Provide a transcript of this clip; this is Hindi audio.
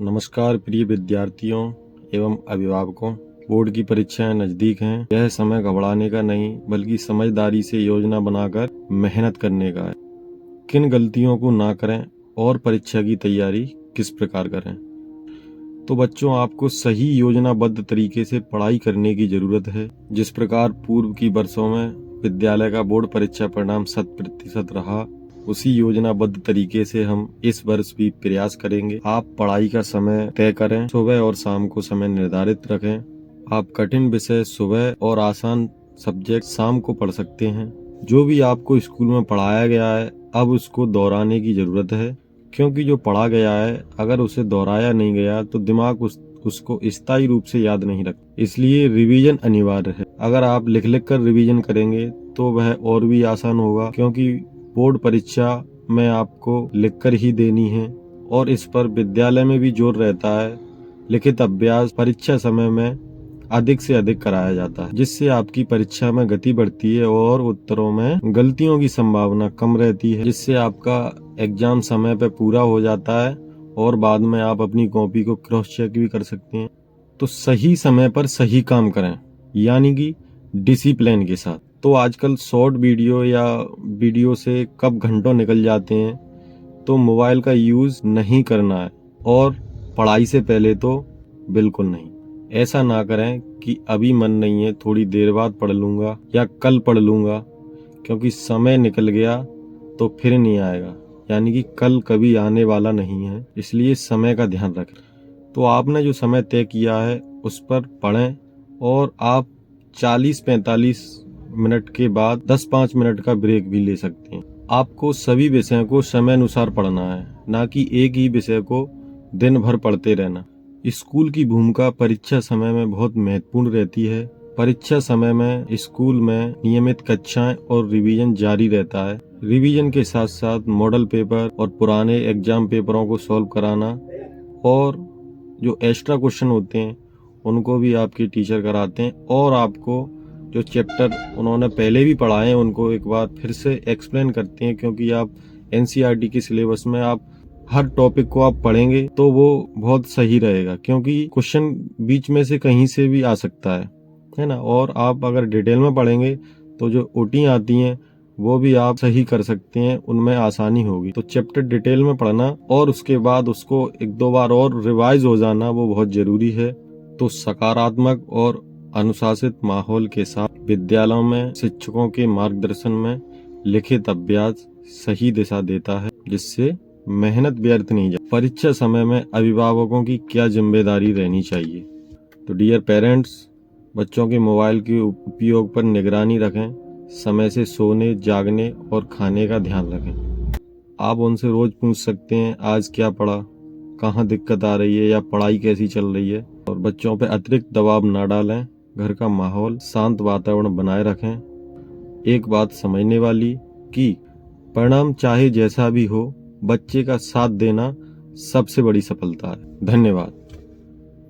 नमस्कार प्रिय विद्यार्थियों एवं अभिभावकों। बोर्ड की परीक्षाएं नजदीक हैं। यह समय घबराने का नहीं बल्कि समझदारी से योजना बनाकर मेहनत करने का है। किन गलतियों को ना करें और परीक्षा की तैयारी किस प्रकार करें। तो बच्चों, आपको सही योजनाबद्ध तरीके से पढ़ाई करने की जरूरत है। जिस प्रकार पूर्व की वर्षों में विद्यालय का बोर्ड परीक्षा परिणाम 100% रहा, उसी योजनाबद्ध तरीके से हम इस वर्ष भी प्रयास करेंगे। आप पढ़ाई का समय तय करें, सुबह और शाम को समय निर्धारित रखें। आप कठिन विषय सुबह और आसान सब्जेक्ट शाम को पढ़ सकते हैं। जो भी आपको स्कूल में पढ़ाया गया है, अब उसको दोहराने की जरूरत है, क्योंकि जो पढ़ा गया है अगर उसे दोहराया नहीं गया तो दिमाग उसको स्थायी रूप से याद नहीं रखता। इसलिए रिवीजन अनिवार्य है। अगर आप लिख लिख कर रिवीजन करेंगे तो वह और भी आसान होगा, क्योंकि बोर्ड परीक्षा में आपको लिखकर ही देनी है और इस पर विद्यालय में भी जोर रहता है। लिखित अभ्यास परीक्षा समय में अधिक से अधिक कराया जाता है, जिससे आपकी परीक्षा में गति बढ़ती है और उत्तरों में गलतियों की संभावना कम रहती है, जिससे आपका एग्जाम समय पे पूरा हो जाता है और बाद में आप अपनी कॉपी को क्रॉस चेक भी कर सकते हैं। तो सही समय पर सही काम करें, यानी कि डिसिप्लिन के साथ। तो आजकल शॉर्ट वीडियो या वीडियो से कब घंटों निकल जाते हैं, तो मोबाइल का यूज नहीं करना है और पढ़ाई से पहले तो बिल्कुल नहीं। ऐसा ना करें कि अभी मन नहीं है, थोड़ी देर बाद पढ़ लूंगा या कल पढ़ लूंगा, क्योंकि समय निकल गया तो फिर नहीं आएगा, यानी कि कल कभी आने वाला नहीं है। इसलिए समय का ध्यान रखें। तो आपने जो समय तय किया है उस पर पढ़ें और आप 40-45 मिनट के बाद 10-5 मिनट का ब्रेक भी ले सकते हैं। आपको सभी विषयों को समय अनुसार पढ़ना है, ना कि एक ही विषय को दिन भर पढ़ते रहना। स्कूल की भूमिका परीक्षा समय में बहुत महत्वपूर्ण रहती है। परीक्षा समय में स्कूल में नियमित कक्षाएं और रिवीजन जारी रहता है। रिवीजन के साथ साथ मॉडल पेपर और पुराने एग्जाम पेपरों को सॉल्व कराना और जो एक्स्ट्रा क्वेश्चन होते हैं उनको भी आपके टीचर कराते हैं और आपको जो चैप्टर उन्होंने पहले भी पढ़ाए हैं उनको एक बार फिर से एक्सप्लेन करते हैं, क्योंकि आप एनसीईआरटी के सिलेबस में आप हर टॉपिक को आप पढ़ेंगे तो वो बहुत सही रहेगा, क्योंकि क्वेश्चन बीच में से कहीं से भी आ सकता है ना। और आप अगर डिटेल में पढ़ेंगे तो जो ओटी आती हैं वो भी आप सही कर सकते हैं, उनमें आसानी होगी। तो चैप्टर डिटेल में पढ़ना और उसके बाद उसको 1-2 बार और रिवाइज हो जाना वो बहुत जरूरी है। तो सकारात्मक और अनुशासित माहौल के साथ विद्यालयों में शिक्षकों के मार्गदर्शन में लिखित अभ्यास सही दिशा देता है, जिससे मेहनत व्यर्थ नहीं जाए। परीक्षा समय में अभिभावकों की क्या जिम्मेदारी रहनी चाहिए। तो डियर पेरेंट्स, बच्चों के मोबाइल के उपयोग पर निगरानी रखें, समय से सोने, जागने और खाने का ध्यान रखें। आप उनसे रोज पूछ सकते हैं आज क्या पढ़ा, कहाँ दिक्कत आ रही है या पढ़ाई कैसी चल रही है। और बच्चों पर अतिरिक्त दबाव ना डालें। घर का माहौल शांत वातावरण बनाए रखें। एक बात समझने वाली कि परिणाम चाहे जैसा भी हो, बच्चे का साथ देना सबसे बड़ी सफलता है। धन्यवाद।